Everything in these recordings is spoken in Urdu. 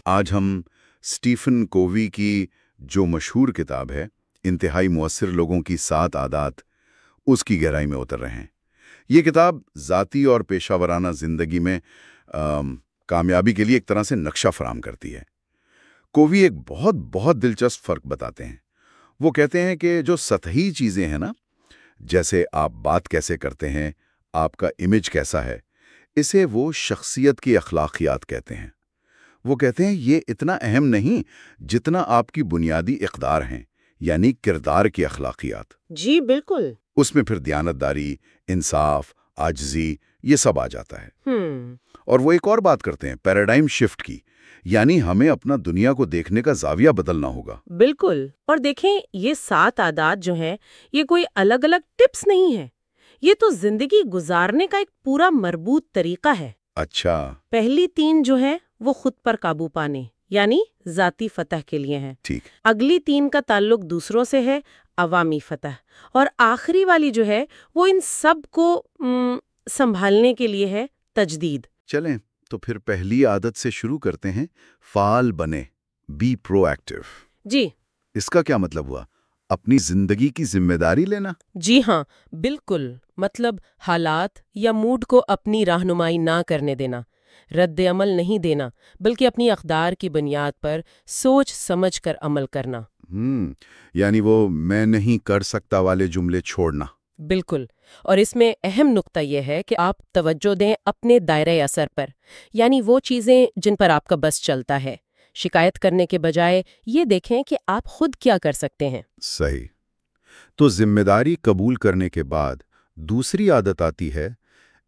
آج ہم اسٹیفن کووی کی جو مشہور کتاب ہے انتہائی مؤثر لوگوں کی 7 عادات، اس کی گہرائی میں اتر رہے ہیں۔ یہ کتاب ذاتی اور پیشہ ورانہ زندگی میں کامیابی کے لیے ایک طرح سے نقشہ فراہم کرتی ہے۔ کووی ایک بہت دلچسپ فرق بتاتے ہیں۔ وہ کہتے ہیں کہ جو سطحی چیزیں ہیں نا، جیسے آپ بات کیسے کرتے ہیں، آپ کا امیج کیسا ہے، اسے وہ شخصیت کی اخلاقیات کہتے ہیں۔ وہ کہتے ہیں یہ اتنا اہم نہیں جتنا آپ کی بنیادی اقدار ہیں، یعنی کردار کی اخلاقیات۔ جی بالکل۔ اس میں پھر دیانتداری، انصاف، عاجزی، یہ سب آ جاتا ہے۔ اور وہ ایک اور بات کرتے ہیں پیراڈائم شفٹ کی، یعنی ہمیں اپنا دنیا کو دیکھنے کا زاویہ بدلنا ہوگا۔ بالکل۔ اور دیکھیں یہ 7 عادات جو ہیں یہ کوئی الگ الگ ٹپس نہیں ہے، یہ تو زندگی گزارنے کا ایک پورا مربوط طریقہ ہے۔ اچھا۔ پہلی 3 جو ہیں وہ خود پر قابو پانے یعنی ذاتی فتح کے لیے ہیں۔ ٹھیک۔ اگلی 3 کا تعلق دوسروں سے ہے، عوامی فتح۔ اور آخری والی جو ہے وہ ان سب کو سنبھالنے کے لیے ہے، تجدید۔ چلیں تو پھر پہلی عادت سے شروع کرتے ہیں، فعال بنے، بی پرو ایکٹیو۔ جی۔ اس کا کیا مطلب ہوا؟ اپنی زندگی کی ذمہ داری لینا؟ جی ہاں، بالکل۔ مطلب حالات یا موڈ کو اپنی رہنمائی نہ کرنے دینا، رد عمل نہیں دینا، بلکہ اپنی اقدار کی بنیاد پر سوچ سمجھ کر عمل کرنا۔ یعنی وہ میں نہیں کر سکتا والے جملے چھوڑنا۔ بالکل۔ اور اس میں اہم نقطہ یہ ہے کہ آپ توجہ دیں اپنے دائرۂ اثر پر، یعنی وہ چیزیں جن پر آپ کا بس چلتا ہے۔ شکایت کرنے کے بجائے یہ دیکھیں کہ آپ خود کیا کر سکتے ہیں۔ صحیح۔ تو ذمہ داری قبول کرنے کے بعد دوسری عادت آتی ہے،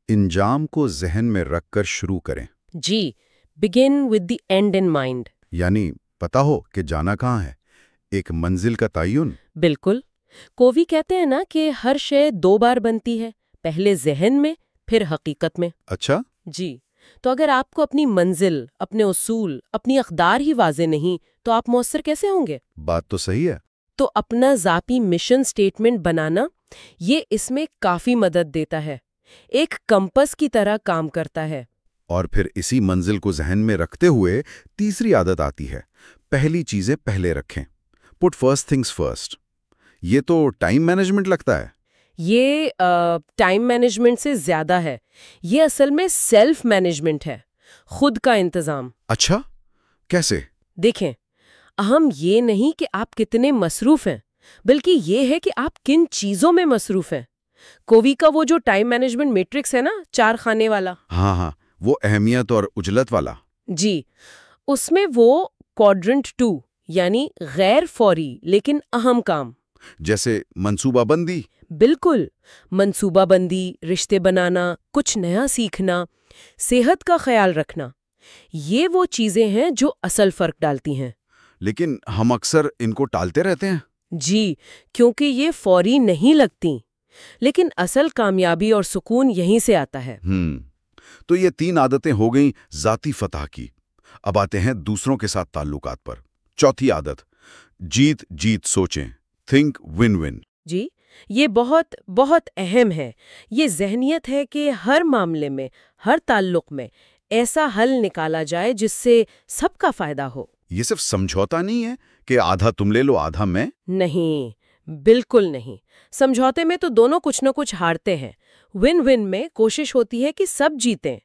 انجام کو ذہن میں رکھ کر شروع کریں۔ جی، begin with the end in mind۔ یعنی پتہ ہو کہ جانا کہاں ہے، ایک منزل کا تعین۔ بالکل۔ کووی کہتے ہیں نا کہ ہر شے 2 بار بنتی ہے، پہلے ذہن میں پھر حقیقت میں۔ اچھا۔ جی، تو اگر آپ کو اپنی منزل، اپنے اصول، اپنی اقدار ہی واضح نہیں تو آپ مؤثر کیسے ہوں گے؟ بات تو صحیح ہے۔ تو اپنا ذاتی مشن سٹیٹمنٹ بنانا یہ اس میں کافی مدد دیتا ہے، ایک کمپس کی طرح کام کرتا ہے۔ اور پھر اسی منزل کو ذہن میں رکھتے ہوئے تیسری عادت آتی ہے، پہلی چیزیں پہلے رکھیں، پٹ فرسٹ تھنگز فرسٹ۔ یہ تو ٹائم مینجمنٹ لگتا ہے۔ یہ ٹائم مینجمنٹ سے زیادہ ہے، یہ اصل میں سیلف مینجمنٹ ہے، خود کا انتظام۔ اچھا، کیسے؟ دیکھیں، اہم یہ نہیں کہ آپ کتنے مصروف ہیں، بلکہ یہ ہے کہ آپ کن چیزوں میں مصروف ہیں۔ کووی کا وہ جو ٹائم مینجمنٹ میٹرکس ہے نا، 4 خانے والا۔ ہاں، وہ اہمیت اور اجلت والا۔ جی، اس میں وہ کوڈرنٹ 2 یعنی غیر فوری لیکن اہم کام، جیسے منصوبہ بندی۔ بالکل، منصوبہ بندی، رشتے بنانا، کچھ نیا سیکھنا، صحت کا خیال رکھنا، یہ وہ چیزیں ہیں جو اصل فرق ڈالتی ہیں۔ لیکن ہم اکثر ان کو ٹالتے رہتے ہیں۔ جی، کیونکہ یہ فوری نہیں لگتی، لیکن اصل کامیابی اور سکون یہیں سے آتا ہے۔ تو یہ 3 عادتیں ہو گئیں ذاتی فتح کی۔ اب آتے ہیں دوسروں کے ساتھ تعلقات پر۔ چوتھی عادت، جیت جیت سوچیں، تھنک ون ون۔ جی، یہ بہت اہم ہے۔ یہ ذہنیت ہے کہ ہر معاملے میں، ہر تعلق میں ایسا حل نکالا جائے جس سے سب کا فائدہ ہو۔ یہ صرف سمجھوتا نہیں ہے کہ آدھا تم لے لو آدھا میں۔ نہیں، بالکل نہیں۔ سمجھوتے میں تو دونوں کچھ نہ کچھ ہارتے ہیں۔ ون ون میں کوشش ہوتی ہے کہ سب جیتیں۔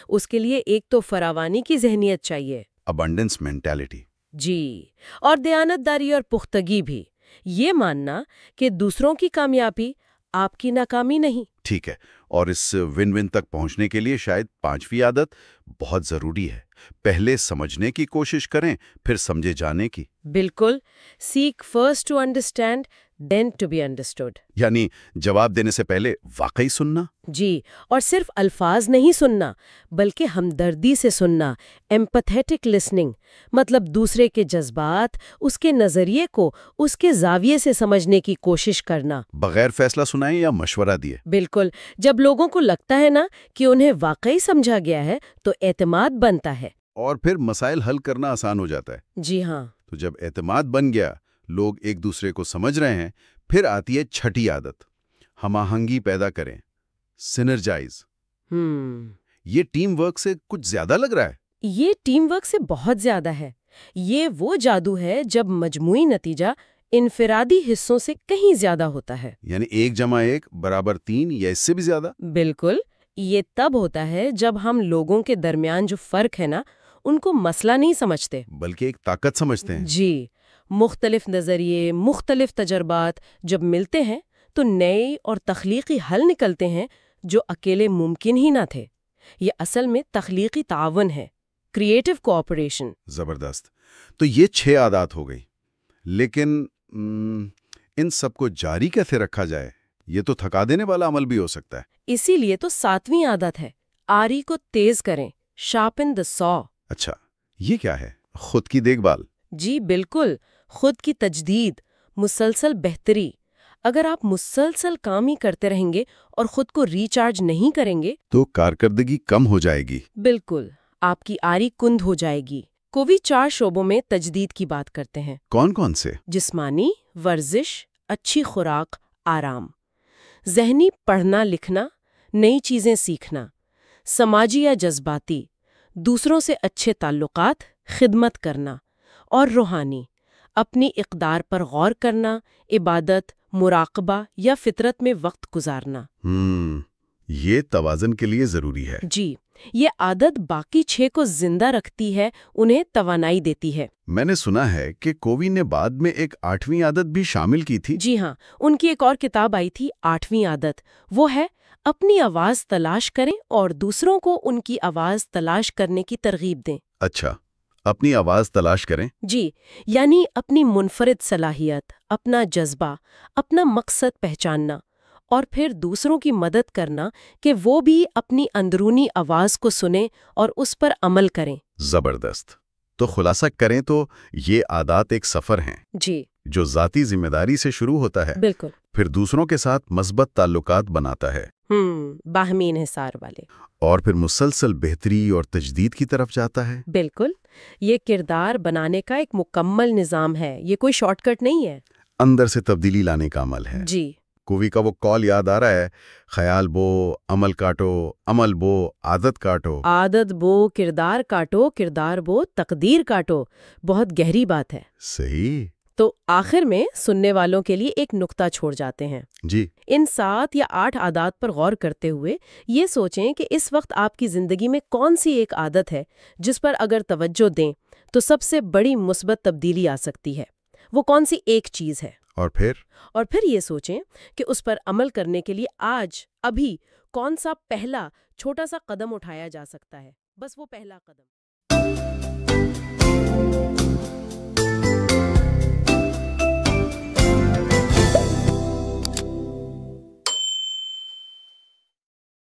اس کے لیے ایک تو فراوانی کی ذہنیت چاہیے، ابنڈنس مینٹیلٹی۔ جی، اور دیانتداری اور پختگی بھی، یہ ماننا کہ دوسروں کی کامیابی آپ کی ناکامی نہیں۔ ٹھیک ہے، اور اس ون ون تک پہنچنے کے لیے شاید 5ویں عادت بہت ضروری ہے، پہلے سمجھنے کی کوشش کریں پھر سمجھے جانے کی۔ بالکل، seek first to understand then to be understood. یعنی جواب دینے سے پہلے واقعی سننا۔ جی، اور صرف الفاظ نہیں سننا بلکہ ہمدردی سے سننا، ایمپتھیٹک لسننگ، مطلب دوسرے کے جذبات، اس کے نظریے کو اس کے زاویے سے سمجھنے کی کوشش کرنا، بغیر فیصلہ سنائیں یا مشورہ دیے۔ بالکل، جب لوگوں کو لگتا ہے نا کہ انہیں واقعی سمجھا گیا ہے تو اعتماد بنتا ہے، اور پھر مسائل حل کرنا آسان ہو جاتا ہے۔ جی ہاں۔ تو جب اعتماد بن گیا، لوگ ایک دوسرے کو سمجھ رہے ہیں، پھر آتی ہے 6ٹھی عادت، ہم آہنگی پیدا کریں، سنرجائز۔ یہ ٹیم ورک سے کچھ زیادہ لگ رہا ہے۔ یہ ٹیم ورک سے بہت زیادہ ہے. یہ وہ جادو ہے جب مجموعی نتیجہ انفرادی حصوں سے کہیں زیادہ ہوتا ہے. یعنی 1+1=3 یا اس سے بھی زیادہ؟ بالکل. یہ تب ہوتا ہے جب ہم لوگوں کے درمیان جو فرق ہے نا، ان کو مسئلہ نہیں سمجھتے بلکہ ایک طاقت سمجھتے ہیں. جی. مختلف نظریے، مختلف تجربات جب ملتے ہیں تو نئے اور تخلیقی حل نکلتے ہیں جو اکیلے ممکن ہی نہ تھے. یہ اصل میں تخلیقی تعاون ہے، کریٹو کوآپریشن. زبردست. تو یہ 6 عادات ہو گئی، لیکن ان سب کو جاری کیسے رکھا جائے؟ یہ تو تھکا دینے والا عمل بھی ہو سکتا ہے. اسی لیے تو 7ویں عادت ہے، آری کو تیز کریں، شارپن دی سا. اچھا، یہ کیا ہے؟ خود کی دیکھ بھال؟ جی بالکل، خود کی تجدید، مسلسل بہتری. اگر آپ مسلسل کام ہی کرتے رہیں گے اور خود کو ریچارج نہیں کریں گے تو کارکردگی کم ہو جائے گی. بالکل، آپ کی آری کند ہو جائے گی. کووی 4 شعبوں میں تجدید کی بات کرتے ہیں. کون کون سے؟ جسمانی، ورزش، اچھی خوراک، آرام. ذہنی، پڑھنا لکھنا، نئی چیزیں سیکھنا. سماجی یا جذباتی، دوسروں سے اچھے تعلقات، خدمت کرنا. اور روحانی، اپنی اقدار پر غور کرنا، عبادت، مراقبہ یا فطرت میں وقت گزارنا. یہ توازن کے لیے ضروری ہے. جی، یہ عادت باقی 6 کو زندہ رکھتی ہے، انہیں توانائی دیتی ہے. میں نے سنا ہے کہ کووی نے بعد میں ایک 8ویں عادت بھی شامل کی تھی. جی ہاں، ان کی ایک اور کتاب آئی تھی 8ویں عادت. وہ ہے اپنی آواز تلاش کریں اور دوسروں کو ان کی آواز تلاش کرنے کی ترغیب دیں. اچھا، اپنی آواز تلاش کریں. جی، یعنی اپنی منفرد صلاحیت، اپنا جذبہ، اپنا مقصد پہچاننا اور پھر دوسروں کی مدد کرنا کہ وہ بھی اپنی اندرونی آواز کو سنیں اور اس پر عمل کریں. زبردست. تو خلاصہ کریں تو یہ عادات ایک سفر ہیں جی، جو ذاتی ذمہ داری سے شروع ہوتا ہے، بالکل. پھر دوسروں کے ساتھ مثبت تعلقات بناتا ہے، باہمی انحصار والے. اور پھر مسلسل بہتری اور تجدید کی طرف جاتا ہے. بالکل. یہ کردار بنانے کا ایک مکمل نظام ہے، یہ کوئی شارٹ کٹ نہیں ہے. اندر سے تبدیلی لانے کا عمل ہے. جی، کووی کا وہ کال یاد آ رہا ہے، خیال بو، عمل کاٹو، عمل بو، عادت کاٹو. عادت بو، کردار کاٹو، کردار بو، تقدیر کاٹو. بہت گہری بات ہے. صحیح. تو آخر میں سننے والوں کے لیے ایک نقطہ چھوڑ جاتے ہیں. جی. ان 7 یا 8 عادات پر غور کرتے ہوئے یہ سوچیں کہ اس وقت آپ کی زندگی میں کون سی ایک عادت ہے جس پر اگر توجہ دیں تو سب سے بڑی مثبت تبدیلی آ سکتی ہے. وہ کون سی ایک چیز ہے؟ اور پھر یہ سوچیں کہ اس پر عمل کرنے کے لیے آج، ابھی کون سا پہلا چھوٹا سا قدم اٹھایا جا سکتا ہے. بس وہ پہلا قدم.